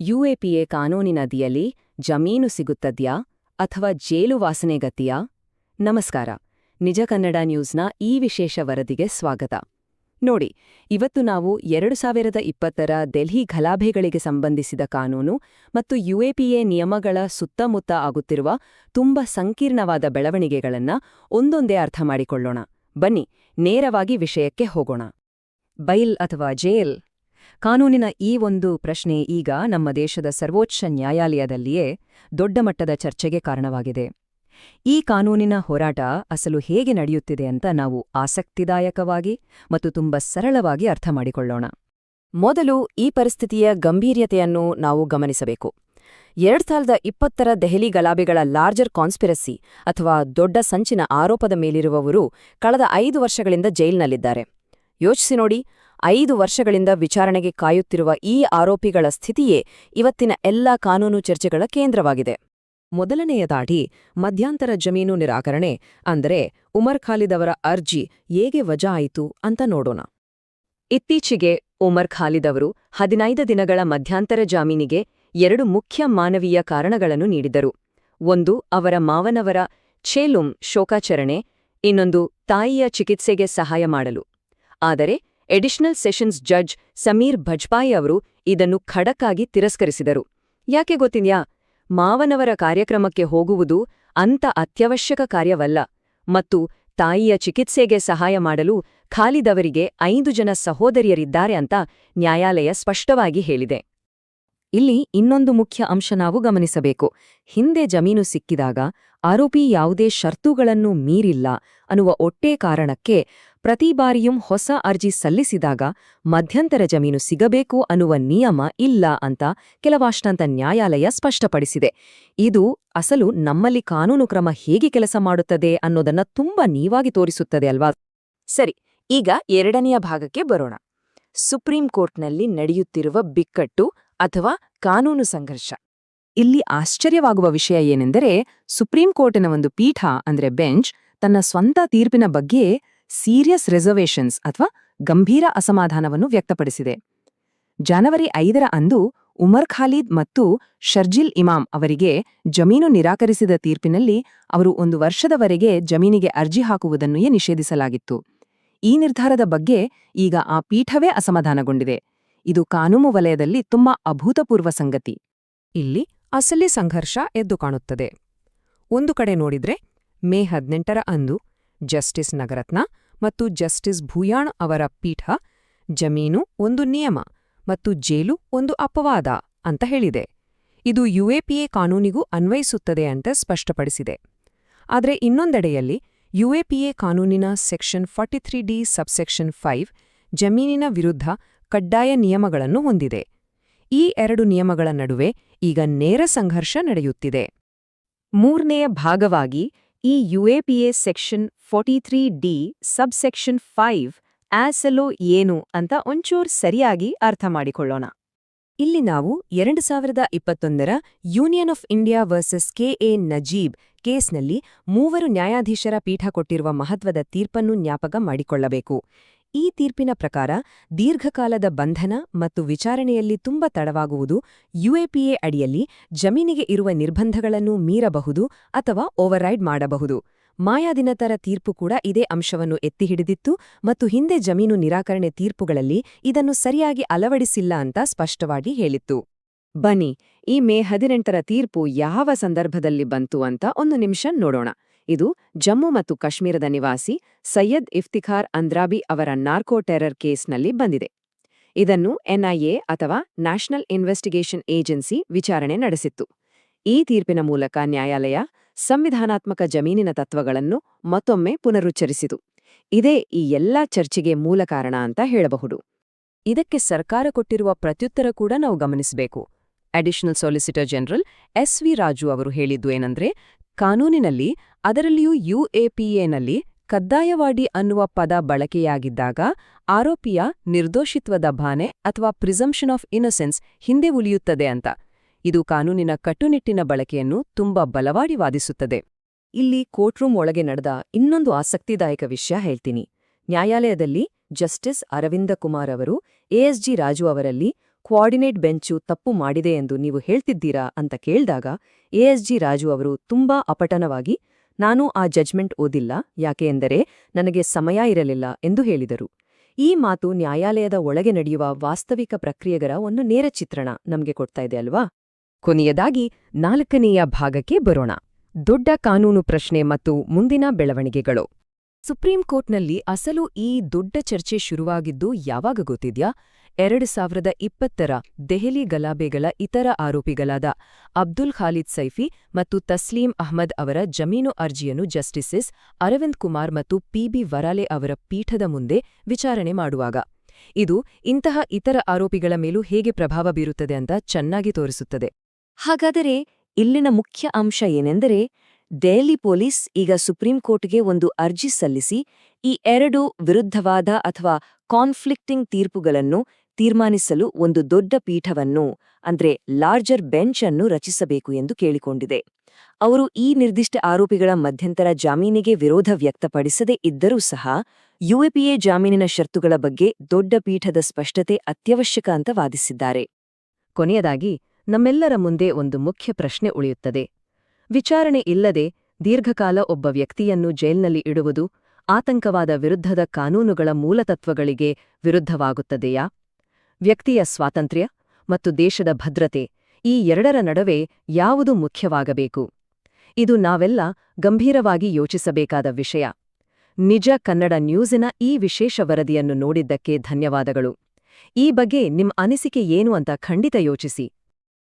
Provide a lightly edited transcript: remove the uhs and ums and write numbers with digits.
UAPA ಕಾನೂನಿನಡಿಯಲ್ಲಿ ಜಮೀನು ಸಿಗುತ್ತದ್ಯಾ ಅಥವಾ ಜೈಲು ವಾಸನೆಗತಿಯಾ? ನಮಸ್ಕಾರ, ನಿಜ ಕನ್ನಡ ನ್ಯೂಸ್ನ ಈ ವಿಶೇಷ ವರದಿಗೆ ಸ್ವಾಗತ. ನೋಡಿ, ಇವತ್ತು ನಾವು 2020ರ ದೆಹಲಿ ಗಲಭೆಗಳಿಗೆ ಸಂಬಂಧಿಸಿದ ಕಾನೂನು ಮತ್ತು ಯುಎಪಿಎ ನಿಯಮಗಳ ಸುತ್ತಮುತ್ತ ಆಗುತ್ತಿರುವ ತುಂಬಾ ಸಂಕೀರ್ಣವಾದ ಬೆಳವಣಿಗೆಗಳನ್ನು ಒಂದೊಂದೇ ಅರ್ಥ ಮಾಡಿಕೊಳ್ಳೋಣ. ಬನ್ನಿ, ನೇರವಾಗಿ ವಿಷಯಕ್ಕೆ ಹೋಗೋಣ. ಬೈಲ್ ಅಥವಾ ಜೇಲ್ ಕಾನೂನಿನ ಈ ಒಂದು ಪ್ರಶ್ನೆ ಈಗ ನಮ್ಮ ದೇಶದ ಸರ್ವೋಚ್ಚ ನ್ಯಾಯಾಲಯದಲ್ಲಿಯೇ ದೊಡ್ಡ ಮಟ್ಟದ ಚರ್ಚೆಗೆ ಕಾರಣವಾಗಿದೆ. ಈ ಕಾನೂನಿನ ಹೋರಾಟ ಅಸಲು ಹೇಗೆ ನಡೆಯುತ್ತಿದೆ ಅಂತ ನಾವು ಆಸಕ್ತಿದಾಯಕವಾಗಿ ಮತ್ತು ತುಂಬ ಸರಳವಾಗಿ ಅರ್ಥ ಮಾಡಿಕೊಳ್ಳೋಣ. ಮೊದಲು ಈ ಪರಿಸ್ಥಿತಿಯ ಗಂಭೀರ್ಯತೆಯನ್ನು ನಾವು ಗಮನಿಸಬೇಕು. 2020ರ ದೆಹಲಿ ಗಲಭೆಗಳ ಲಾರ್ಜರ್ ಕಾನ್ಸ್ಪಿರಸಿ ಅಥವಾ ದೊಡ್ಡ ಸಂಚಿನ ಆರೋಪದ ಮೇಲಿರುವವರು ಕಳೆದ 5 ವರ್ಷಗಳಿಂದ ಜೈಲಿನಲ್ಲಿದ್ದಾರೆ. ಯೋಚಿಸಿ ನೋಡಿ, 5 ವರ್ಷಗಳಿಂದ ವಿಚಾರಣೆಗೆ ಕಾಯುತ್ತಿರುವ ಈ ಆರೋಪಿಗಳ ಸ್ಥಿತಿಯೇ ಇವತ್ತಿನ ಎಲ್ಲಾ ಕಾನೂನು ಚರ್ಚೆಗಳ ಕೇಂದ್ರವಾಗಿದೆ. ಮೊದಲನೆಯದಾಗಿ ಮಧ್ಯಂತರ ಜಮೀನು ನಿರಾಕರಣೆ, ಅಂದರೆ ಉಮರ್ ಖಾಲಿದ್ ಅವರ ಅರ್ಜಿ ಹೇಗೆ ವಜಾ ಆಯಿತು ಅಂತ ನೋಡೋಣ. ಇತ್ತೀಚೆಗೆ ಉಮರ್ ಖಾಲಿದ್ ಅವರು 15 ದಿನಗಳ ಮಧ್ಯಂತರ ಜಾಮೀನಿಗೆ 2 ಮುಖ್ಯ ಮಾನವೀಯ ಕಾರಣಗಳನ್ನು ನೀಡಿದರು. ಒಂದು, ಅವರ ಮಾವನವರ ಛೇಲುಂ ಶೋಕಾಚರಣೆ, ಇನ್ನೊಂದು ತಾಯಿಯ ಚಿಕಿತ್ಸೆಗೆ ಸಹಾಯ ಮಾಡಲು. ಆದರೆ ಎಡಿಷನಲ್ ಸೆಷನ್ಸ್ ಜಡ್ಜ್ ಸಮೀರ್ ಭಜ್ಪಾಯಿ ಅವರು ಇದನ್ನು ಖಡಕ್ಕಾಗಿ ತಿರಸ್ಕರಿಸಿದರು. ಯಾಕೆ ಗೊತ್ತಿದ್ಯಾ? ಮಾವನವರ ಕಾರ್ಯಕ್ರಮಕ್ಕೆ ಹೋಗುವುದು ಅಂಥ ಅತ್ಯವಶ್ಯಕ ಕಾರ್ಯವಲ್ಲ, ಮತ್ತು ತಾಯಿಯ ಚಿಕಿತ್ಸೆಗೆ ಸಹಾಯ ಮಾಡಲು ಖಾಲಿದ್ ಅವರಿಗೆ 5 ಜನ ಸಹೋದರಿಯರಿದ್ದಾರೆ ಅಂತ ನ್ಯಾಯಾಲಯ ಸ್ಪಷ್ಟವಾಗಿ ಹೇಳಿದೆ. ಇಲ್ಲಿ ಇನ್ನೊಂದು ಮುಖ್ಯ ಅಂಶ ನಾವು ಗಮನಿಸಬೇಕು. ಹಿಂದೆ ಜಮೀನು ಸಿಕ್ಕಿದಾಗ ಆರೋಪಿ ಯಾವುದೇ ಷರತ್ತುಗಳನ್ನು ಮೀರಿಲ್ಲ ಅನ್ನುವ ಒಟ್ಟೇ ಕಾರಣಕ್ಕೆ ಪ್ರತಿ ಬಾರಿಯೂ ಹೊಸ ಅರ್ಜಿ ಸಲ್ಲಿಸಿದಾಗ ಮಧ್ಯಂತರ ಜಮೀನು ಸಿಗಬೇಕು ಅನ್ನುವ ನಿಯಮ ಇಲ್ಲ ಅಂತ ಕೆಲವಷ್ಟಂತ ನ್ಯಾಯಾಲಯ ಸ್ಪಷ್ಟಪಡಿಸಿದೆ. ಇದು ಅಸಲು ನಮ್ಮಲ್ಲಿ ಕಾನೂನು ಕ್ರಮ ಹೇಗೆ ಕೆಲಸ ಮಾಡುತ್ತದೆ ಅನ್ನೋದನ್ನ ತುಂಬಾ ನೀವಾಗಿ ತೋರಿಸುತ್ತದೆ ಅಲ್ವಾ? ಸರಿ, ಈಗ ಎರಡನೆಯ ಭಾಗಕ್ಕೆ ಬರೋಣ. ಸುಪ್ರೀಂ ಕೋರ್ಟ್ನಲ್ಲಿ ನಡೆಯುತ್ತಿರುವ ಬಿಕ್ಕಟ್ಟು ಅಥವಾ ಕಾನೂನು ಸಂಘರ್ಷ. ಇಲ್ಲಿ ಆಶ್ಚರ್ಯವಾಗುವ ವಿಷಯ ಏನೆಂದರೆ, ಸುಪ್ರೀಂ ಕೋರ್ಟಿನ ಒಂದು ಪೀಠ ಅಂದ್ರೆ ಬೆಂಚ್ ತನ್ನ ಸ್ವಂತ ತೀರ್ಪಿನ ಬಗ್ಗೆ ಸೀರಿಯಸ್ ರಿಸರ್ವೇಷನ್ಸ್ ಅಥವಾ ಗಂಭೀರ ಅಸಮಾಧಾನವನ್ನು ವ್ಯಕ್ತಪಡಿಸಿದೆ. ಜನವರಿ 5ರ ಅಂದು ಉಮರ್ ಖಾಲಿದ್ ಮತ್ತು ಶರ್ಜಿಲ್ ಇಮಾಮ್ ಅವರಿಗೆ ಜಮೀನು ನಿರಾಕರಿಸಿದ ತೀರ್ಪಿನಲ್ಲಿ ಅವರು 1 ವರ್ಷದವರೆಗೆ ಜಮೀನಿಗೆ ಅರ್ಜಿ ಹಾಕುವುದನ್ನು ನಿಷೇಧಿಸಲಾಗಿತ್ತು. ಈ ನಿರ್ಧಾರದ ಬಗ್ಗೆ ಈಗ ಆ ಪೀಠವೇ ಅಸಮಾಧಾನಗೊಂಡಿದೆ. ಇದು ಕಾನೂನು ವಲಯದಲ್ಲಿ ತುಂಬಾ ಅಭೂತಪೂರ್ವ ಸಂಗತಿ. ಇಲ್ಲಿ ಅಸಲಿ ಸಂಘರ್ಷ ಎದ್ದು ಕಾಣುತ್ತದೆ. ಒಂದು ಕಡೆ ನೋಡಿದ್ರೆ, ಮೇ 18ರ ಅಂದು ಜಸ್ಟಿಸ್ ನಗರತ್ನ ಮತ್ತು ಜಸ್ಟಿಸ್ ಭೂಯಾಣ್ ಅವರ ಪೀಠ ಜಮೀನು ಒಂದು ನಿಯಮ ಮತ್ತು ಜೈಲು ಒಂದು ಅಪವಾದ ಅಂತ ಹೇಳಿದೆ. ಇದು ಯುಎಪಿಎ ಕಾನೂನಿಗೂ ಅನ್ವಯಿಸುತ್ತದೆ ಅಂತ ಸ್ಪಷ್ಟಪಡಿಸಿದೆ. ಆದರೆ ಇನ್ನೊಂದೆಡೆಯಲ್ಲಿ ಯುಎಪಿಎ ಕಾನೂನಿನ ಸೆಕ್ಷನ್ 43D ಸಬ್ಸೆಕ್ಷನ್ 5 ಜಮೀನಿನ ವಿರುದ್ಧ ಕಡ್ಡಾಯ ನಿಯಮಗಳನ್ನು ಹೊಂದಿದೆ. ಈ 2 ನಿಯಮಗಳ ನಡುವೆ ಈಗ ನೇರ ಸಂಘರ್ಷ ನಡೆಯುತ್ತಿದೆ. ಮೂರನೆಯ ಭಾಗವಾಗಿ ಈ ಯುಎಪಿಎ ಸೆಕ್ಷನ್ 43D ಸಬ್ಸೆಕ್ಷನ್ 5 ಆಸಲೋ ಏನು ಅಂತ ಒಂಚೂರು ಸರಿಯಾಗಿ ಅರ್ಥ ಮಾಡಿಕೊಳ್ಳೋಣ. ಇಲ್ಲಿ ನಾವು 2021ರ union of India versus KA Najeeb ಕೇಸ್ನಲ್ಲಿ 3 ನ್ಯಾಯಾಧೀಶರ ಪೀಠ ಕೊಟ್ಟಿರುವ ಮಹತ್ವದ ತೀರ್ಪನ್ನು ಜ್ಞಾಪಕ ಮಾಡಿಕೊಳ್ಳಬೇಕು. ಈ ತೀರ್ಪಿನ ಪ್ರಕಾರ ದೀರ್ಘಕಾಲದ ಬಂಧನ ಮತ್ತು ವಿಚಾರಣೆಯಲ್ಲಿ ತುಂಬ ತಡವಾಗುವುದು ಯುಎಪಿಎ ಅಡಿಯಲ್ಲಿ ಜಮೀನಿಗೆ ಇರುವ ನಿರ್ಬಂಧಗಳನ್ನು ಮೀರಬಹುದು ಅಥವಾ ಓವರ್ರೈಡ್ ಮಾಡಬಹುದು. ಮಾಯಾದಿನತರ ತೀರ್ಪು ಕೂಡ ಇದೇ ಅಂಶವನ್ನು ಎತ್ತಿಹಿಡಿದಿತ್ತು ಮತ್ತು ಹಿಂದೆ ಜಮೀನು ನಿರಾಕರಣೆ ತೀರ್ಪುಗಳಲ್ಲಿ ಇದನ್ನು ಸರಿಯಾಗಿ ಅಳವಡಿಸಿಲ್ಲ ಅಂತ ಸ್ಪಷ್ಟವಾಗಿ ಹೇಳಿತ್ತು. ಬನ್ನಿ, ಈ ಮೇ 18ರ ತೀರ್ಪು ಯಾವ ಸಂದರ್ಭದಲ್ಲಿ ಬಂತು ಅಂತ ಒಂದು ನಿಮಿಷ ನೋಡೋಣ. ಇದು ಜಮ್ಮು ಮತ್ತು ಕಾಶ್ಮೀರದ ನಿವಾಸಿ ಸೈಯದ್ ಇಫ್ತಿಖಾರ್ ಅಂದ್ರಾಬಿ ಅವರ ನಾರ್ಕೋ ಟೆರರ್ ಕೇಸ್ನಲ್ಲಿ ಬಂದಿದೆ. ಇದನ್ನು ಎನ್ಐಎ ಅಥವಾ ನ್ಯಾಷನಲ್ ಇನ್ವೆಸ್ಟಿಗೇಷನ್ ಏಜೆನ್ಸಿ ವಿಚಾರಣೆ ನಡೆಸಿತ್ತು. ಈ ತೀರ್ಪಿನ ಮೂಲಕ ನ್ಯಾಯಾಲಯ ಸಂವಿಧಾನಾತ್ಮಕ ಜಮೀನಿನ ತತ್ವಗಳನ್ನು ಮತ್ತೊಮ್ಮೆ ಪುನರುಚ್ಚರಿಸಿತು. ಇದೇ ಈ ಎಲ್ಲಾ ಚರ್ಚೆಗೆ ಮೂಲ ಕಾರಣ ಅಂತ ಹೇಳಬಹುದು. ಇದಕ್ಕೆ ಸರ್ಕಾರ ಕೊಟ್ಟಿರುವ ಪ್ರತ್ಯುತ್ತರ ಕೂಡ ನಾವು ಗಮನಿಸಬೇಕು. Additional solicitor general SV. Raju ಅವರು ಹೇಳಿದ್ದು ಏನಂದ್ರೆ, ಕಾನೂನಿನಲ್ಲಿ, ಅದರಲ್ಲಿಯೂ ಯುಎಪಿಎನಲ್ಲಿ ಕಡ್ಡಾಯವಾಡಿ ಅನ್ನುವ ಪದ ಬಳಕೆಯಾಗಿದ್ದಾಗ ಆರೋಪಿಯ ನಿರ್ದೋಷಿತ್ವದ ಭಾನೆ ಅಥವಾ ಪ್ರಿಸಂಪ್ಷನ್ ಆಫ್ ಇನ್ನೊಸೆನ್ಸ್ ಹಿಂದೆ ಉಳಿಯುತ್ತದೆ ಅಂತ. ಇದು ಕಾನೂನಿನ ಕಟ್ಟುನಿಟ್ಟಿನ ಬಳಕೆಯನ್ನು ತುಂಬಾ ಬಲವಾಡಿ ವಾದಿಸುತ್ತದೆ. ಇಲ್ಲಿ ಕೋರ್ಟ್ರೂಮ್ ಒಳಗೆ ನಡೆದ ಇನ್ನೊಂದು ಆಸಕ್ತಿದಾಯಕ ವಿಷಯ ಹೇಳ್ತೀನಿ. ನ್ಯಾಯಾಲಯದಲ್ಲಿ ಜಸ್ಟಿಸ್ ಅರವಿಂದ ಕುಮಾರ್ ಅವರು ಎಎಸ್ಜಿ ರಾಜು ಅವರಲ್ಲಿ ಕೋಆರ್ಡಿನೇಟ್ ಬೆಂಚು ತಪ್ಪು ಮಾಡಿದೆ ಎಂದು ನೀವು ಹೇಳ್ತಿದ್ದೀರಾ ಅಂತ ಕೇಳಿದಾಗ ಎಎಸ್ಜಿ ರಾಜು ಅವರು ತುಂಬಾ ಅಪಟನವಾಗಿ ನಾನು ಆ ಜಡ್ಜ್ಮೆಂಟ್ ಓದಿಲ್ಲ ಯಾಕೆ ಎಂದರೆ ನನಗೆ ಸಮಯ ಇರಲಿಲ್ಲ ಎಂದು ಹೇಳಿದರು. ಈ ಮಾತು ನ್ಯಾಯಾಲಯದ ಒಳಗೆ ನಡೆಯುವ ವಾಸ್ತವಿಕ ಪ್ರಕ್ರಿಯೆಗಳ ಒಂದು ನೇರ ಚಿತ್ರಣ ನಮಗೆ ಕೊಡ್ತಾ ಇದೆ ಅಲ್ವಾ? ಕೊನೆಯದಾಗಿ 4ನೇಯ ಭಾಗಕ್ಕೆ ಬರೋಣ. ದೊಡ್ಡ ಕಾನೂನು ಪ್ರಶ್ನೆ ಮತ್ತು ಮುಂದಿನ ಬೆಳವಣಿಗೆಗಳು. ಸುಪ್ರೀಂ ಕೋರ್ಟ್ನಲ್ಲಿ ಅಸಲು ಈ ದೊಡ್ಡ ಚರ್ಚೆ ಶುರುವಾಗಿದ್ದು ಯಾವಾಗ ಗೊತ್ತಿದ್ಯಾ? 2020ರ ದೆಹಲಿ ಗಲಾಭೆಗಳ ಇತರ ಆರೋಪಿಗಳಾದ ಅಬ್ದುಲ್ ಖಾಲಿದ್ ಸೈಫಿ ಮತ್ತು ತಸ್ಲೀಂ ಅಹ್ಮದ್ ಅವರ ಜಮೀನು ಅರ್ಜಿಯನ್ನು ಜಸ್ಟಿಸಸ್ ಅರವಿಂದ್ ಕುಮಾರ್ ಮತ್ತು ಪಿಬಿ ವರಾಲೆ ಅವರ ಪೀಠದ ಮುಂದೆ ವಿಚಾರಣೆ ಮಾಡುವಾಗ. ಇದು ಇಂತಹ ಇತರ ಆರೋಪಿಗಳ ಮೇಲೂ ಹೇಗೆ ಪ್ರಭಾವ ಬೀರುತ್ತದೆ ಅಂತ ಚೆನ್ನಾಗಿ ತೋರಿಸುತ್ತದೆ. ಹಾಗಾದರೆ ಇಲ್ಲಿನ ಮುಖ್ಯ ಅಂಶ ಏನೆಂದರೆ, ದೆಹಲಿ ಪೊಲೀಸ್ ಈಗ ಸುಪ್ರೀಂ ಕೋರ್ಟ್ಗೆ ಒಂದು ಅರ್ಜಿ ಸಲ್ಲಿಸಿ ಈ ಎರಡು ವಿರುದ್ಧವಾದ ಅಥವಾ ಕಾನ್ಫ್ಲಿಕ್ಟಿಂಗ್ ತೀರ್ಪುಗಳನ್ನು ತೀರ್ಮಾನಿಸಲು ಒಂದು ದೊಡ್ಡ ಪೀಠವನ್ನು ಅಂದ್ರೆ ಲಾರ್ಜರ್ ಬೆಂಚ್ ಅನ್ನು ರಚಿಸಬೇಕು ಎಂದು ಕೇಳಿಕೊಂಡಿದೆ. ಅವರು ಈ ನಿರ್ದಿಷ್ಟ ಆರೋಪಿಗಳ ಮಧ್ಯಂತರ ಜಾಮೀನಿಗೆ ವಿರೋಧ ವ್ಯಕ್ತಪಡಿಸದೇ ಇದ್ದರೂ ಸಹ ಯುಎಪಿಎ ಜಾಮೀನಿನ ಷರತ್ತುಗಳ ಬಗ್ಗೆ ದೊಡ್ಡ ಪೀಠದ ಸ್ಪಷ್ಟತೆ ಅತ್ಯವಶ್ಯಕ ಅಂತ ವಾದಿಸಿದ್ದಾರೆ. ಕೊನೆಯದಾಗಿ ನಮ್ಮೆಲ್ಲರ ಮುಂದೆ ಒಂದು ಮುಖ್ಯ ಪ್ರಶ್ನೆ ಉಳಿಯುತ್ತದೆ. ವಿಚಾರಣೆ ಇಲ್ಲದೆ ದೀರ್ಘಕಾಲ ಒಬ್ಬ ವ್ಯಕ್ತಿಯನ್ನು ಜೈಲ್ನಲ್ಲಿ ಇಡುವುದು ಆತಂಕವಾದ ವಿರುದ್ಧದ ಕಾನೂನುಗಳ ಮೂಲತತ್ವಗಳಿಗೆ ವಿರುದ್ಧವಾಗುತ್ತದೆಯಾ? ವ್ಯಕ್ತಿಯ ಸ್ವಾತಂತ್ರ್ಯ ಮತ್ತು ದೇಶದ ಭದ್ರತೆ ಈ ಎರಡರ ನಡುವೆ ಯಾವುದು ಮುಖ್ಯವಾಗಬೇಕು? ಇದು ನಾವೆಲ್ಲ ಗಂಭೀರವಾಗಿ ಯೋಚಿಸಬೇಕಾದ ವಿಷಯ. ನಿಜ ಕನ್ನಡ ನ್ಯೂಸಿನ ಈ ವಿಶೇಷ ವರದಿಯನ್ನು ನೋಡಿದ್ದಕ್ಕೆ ಧನ್ಯವಾದಗಳು. ಈ ಬಗ್ಗೆ ನಿಮ್ಮ ಅನಿಸಿಕೆ ಏನು ಅಂತ ಖಂಡಿತ ಯೋಚಿಸಿ.